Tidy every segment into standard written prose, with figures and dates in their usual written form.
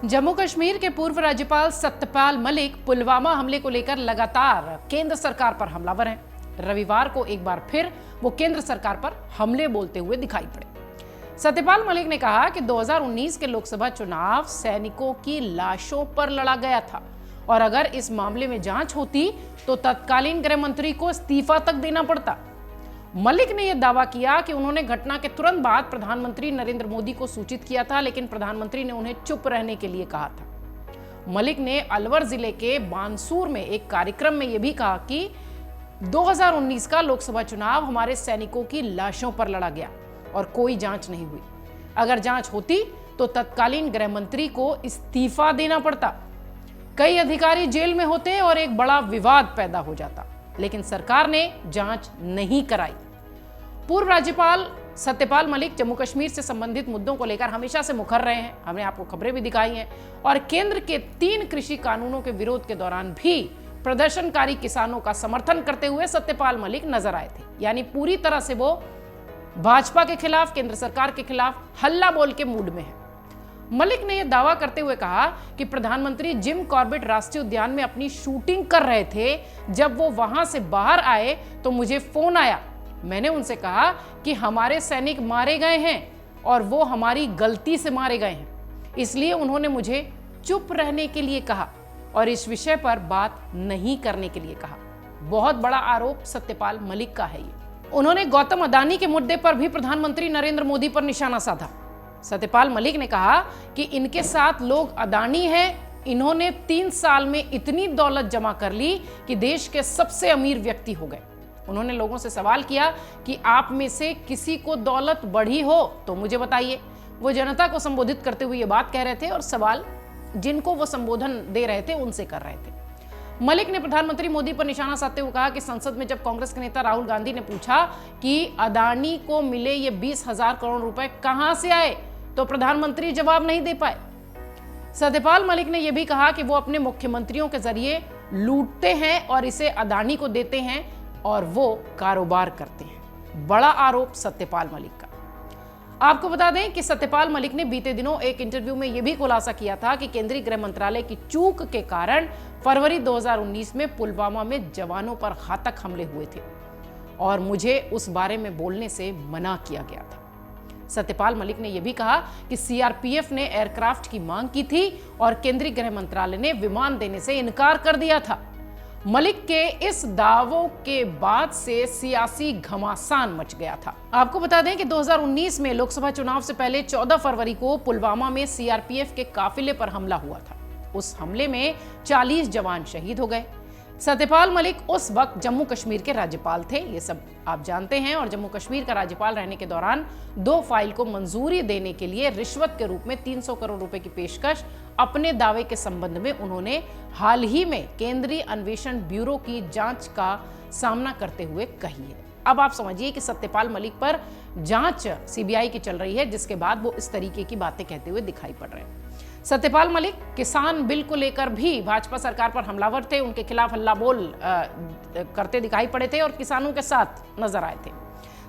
जम्मू कश्मीर के पूर्व राज्यपाल सत्यपाल मलिक पुलवामा हमले को लेकर लगातार केंद्र सरकार पर हमलावर हैं। रविवार को एक बार फिर वो केंद्र सरकार पर हमले बोलते हुए दिखाई पड़े। सत्यपाल मलिक ने कहा कि 2019 के लोकसभा चुनाव सैनिकों की लाशों पर लड़ा गया था और अगर इस मामले में जांच होती तो तत्कालीन गृह मंत्री को इस्तीफा तक देना पड़ता। मलिक ने यह दावा किया कि उन्होंने घटना के तुरंत बाद प्रधानमंत्री नरेंद्र मोदी को सूचित किया था, लेकिन प्रधानमंत्री ने उन्हें चुप रहने के लिए कहा था। मलिक ने अलवर जिले के बानसूर में एक कार्यक्रम में यह भी कहा कि 2019 का लोकसभा चुनाव हमारे सैनिकों की लाशों पर लड़ा गया और कोई जांच नहीं हुई। अगर जांच होती तो तत्कालीन गृह मंत्री को इस्तीफा देना पड़ता, कई अधिकारी जेल में होते और एक बड़ा विवाद पैदा हो जाता, लेकिन सरकार ने जांच नहीं कराई। पूर्व राज्यपाल सत्यपाल मलिक जम्मू कश्मीर से संबंधित मुद्दों को लेकर हमेशा से मुखर रहे हैं। हमने आपको खबरें भी दिखाई हैं और केंद्र के 3 कृषि कानूनों के विरोध के दौरान भी प्रदर्शनकारी किसानों का समर्थन करते हुए सत्यपाल मलिक नजर आए थे। यानी पूरी तरह से वो भाजपा के खिलाफ, केंद्र सरकार के खिलाफ हल्ला बोल के मूड में है। मलिक ने यह दावा करते हुए कहा कि प्रधानमंत्री जिम कॉर्बेट राष्ट्रीय उद्यान में अपनी शूटिंग कर रहे थे। जब वो वहां से बाहर आए तो मुझे फोन आया। मैंने उनसे कहा कि हमारे सैनिक मारे गए हैं और वो हमारी गलती से मारे गए हैं, इसलिए उन्होंने मुझे चुप रहने के लिए कहा और इस विषय पर बात नहीं करने के लिए कहा। बहुत बड़ा आरोप सत्यपाल मलिक का है ये। उन्होंने गौतम अडानी के मुद्दे पर भी प्रधानमंत्री नरेंद्र मोदी पर निशाना साधा। सत्यपाल मलिक ने कहा कि इनके साथ लोग अडानी हैं, इन्होंने 3 साल में इतनी दौलत जमा कर ली कि देश के सबसे अमीर व्यक्ति हो गए। उन्होंने लोगों से सवाल किया कि आप में से किसी को दौलत बढ़ी हो तो मुझे बताइए। वो जनता को संबोधित करते हुए ये बात कह रहे थे और सवाल जिनको वो संबोधन दे रहे थे उनसे कर रहे थे। मलिक ने प्रधानमंत्री मोदी पर निशाना साधते हुए कहा कि संसद में जब कांग्रेस के नेता राहुल गांधी ने पूछा कि अडानी को मिले ये 20,000 करोड़ रुपए कहां से आए तो प्रधानमंत्री जवाब नहीं दे पाए। सत्यपाल मलिक ने यह भी कहा कि वो अपने मुख्यमंत्रियों के जरिए लूटते हैं और इसे अडानी को देते हैं और वो कारोबार करते हैं। बड़ा आरोप सत्यपाल मलिक का। आपको बता दें कि सत्यपाल मलिक ने बीते दिनों एक इंटरव्यू में यह भी खुलासा किया था कि केंद्रीय गृह मंत्रालय की चूक के कारण फरवरी 2019 में पुलवामा में जवानों पर घातक हमले हुए थे और मुझे उस बारे में बोलने से मना किया गया था। सत्यपाल मलिक ने यह भी कहा कि सीआरपीएफ ने एयरक्राफ्ट की मांग की थी और केंद्रीय गृह मंत्रालय ने विमान देने से इनकार कर दिया था। मलिक के इस दावों के बाद से सियासी घमासान मच गया था। आपको बता दें कि 2019 में लोकसभा चुनाव से पहले 14 फरवरी को पुलवामा में सीआरपीएफ के काफिले पर हमला हुआ था। उस हमले में 40 जवान शहीद हो गए। सत्यपाल मलिक उस वक्त जम्मू कश्मीर के राज्यपाल थे, ये सब आप जानते हैं, और जम्मू कश्मीर का राज्यपाल रहने के दौरान 2 फाइल को मंजूरी देने के लिए रिश्वत के रूप में 300 करोड़ रुपए की पेशकश अपने दावे के संबंध में उन्होंने हाल ही में केंद्रीय अन्वेषण ब्यूरो की जांच का सामना करते हुए कही है। अब आप समझिए कि सत्यपाल मलिक पर जांच सीबीआई की चल रही है, जिसके बाद वो इस तरीके की बातें कहते हुए दिखाई पड़ रहे हैं। सत्यपाल मलिक किसान बिल को लेकर भी भाजपा सरकार पर हमलावर थे, उनके खिलाफ हल्ला बोल करते दिखाई पड़े थे और किसानों के साथ नजर आए थे।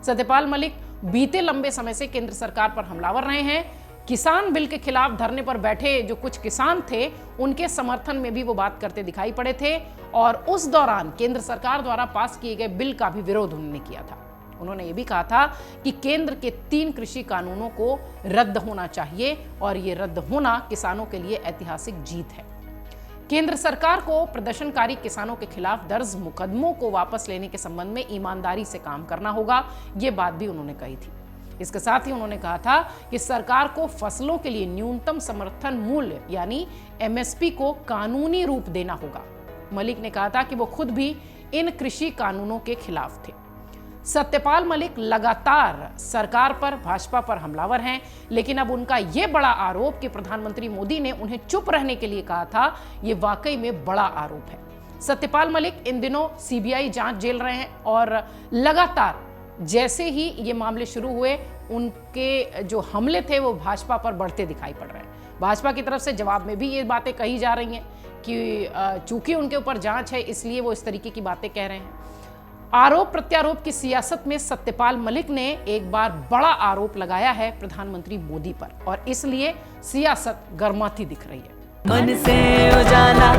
सत्यपाल मलिक बीते लंबे समय से केंद्र सरकार पर हमलावर रहे हैं। किसान बिल के खिलाफ धरने पर बैठे जो कुछ किसान थे उनके समर्थन में भी वो बात करते दिखाई पड़े थे और उस दौरान केंद्र सरकार द्वारा पास किए गए बिल का भी विरोध उन्होंने किया था। उन्होंने ये भी कहा था कि केंद्र के 3 कृषि कानूनों को रद्द होना चाहिए और ये रद्द होना किसानों के लिए ऐतिहासिक जीत है। केंद्र सरकार को प्रदर्शनकारी किसानों के खिलाफ दर्ज मुकदमों को वापस लेने के संबंध में ईमानदारी से काम करना होगा, ये बात भी उन्होंने कही थी। इसके साथ ही उन्होंने कहा था कि सरकार को फसलों के लिए न्यूनतम समर्थन मूल्य यानी एमएसपी को कानूनी रूप देना होगा। मलिक ने कहा था कि वो खुद भी इन कृषि कानूनों के खिलाफ थे। सत्यपाल मलिक लगातार सरकार पर, भाजपा पर हमलावर हैं, लेकिन अब उनका यह बड़ा आरोप कि प्रधानमंत्री मोदी ने उन्हें चुप रहने के लिए कहा था, यह वाकई में बड़ा आरोप है। सत्यपाल मलिक इन दिनों सीबीआई जांच झेल रहे हैं और लगातार जैसे ही ये मामले शुरू हुए उनके जो हमले थे वो भाजपा पर बढ़ते दिखाई पड़ रहे हैं। भाजपा की तरफ से जवाब में भी ये बातें कही जा रही हैं कि चूंकि उनके ऊपर जांच है इसलिए वो इस तरीके की बातें कह रहे हैं। आरोप प्रत्यारोप की सियासत में सत्यपाल मलिक ने एक बार बड़ा आरोप लगाया है प्रधानमंत्री मोदी पर और इसलिए सियासत गर्माती दिख रही है। मन से उजाला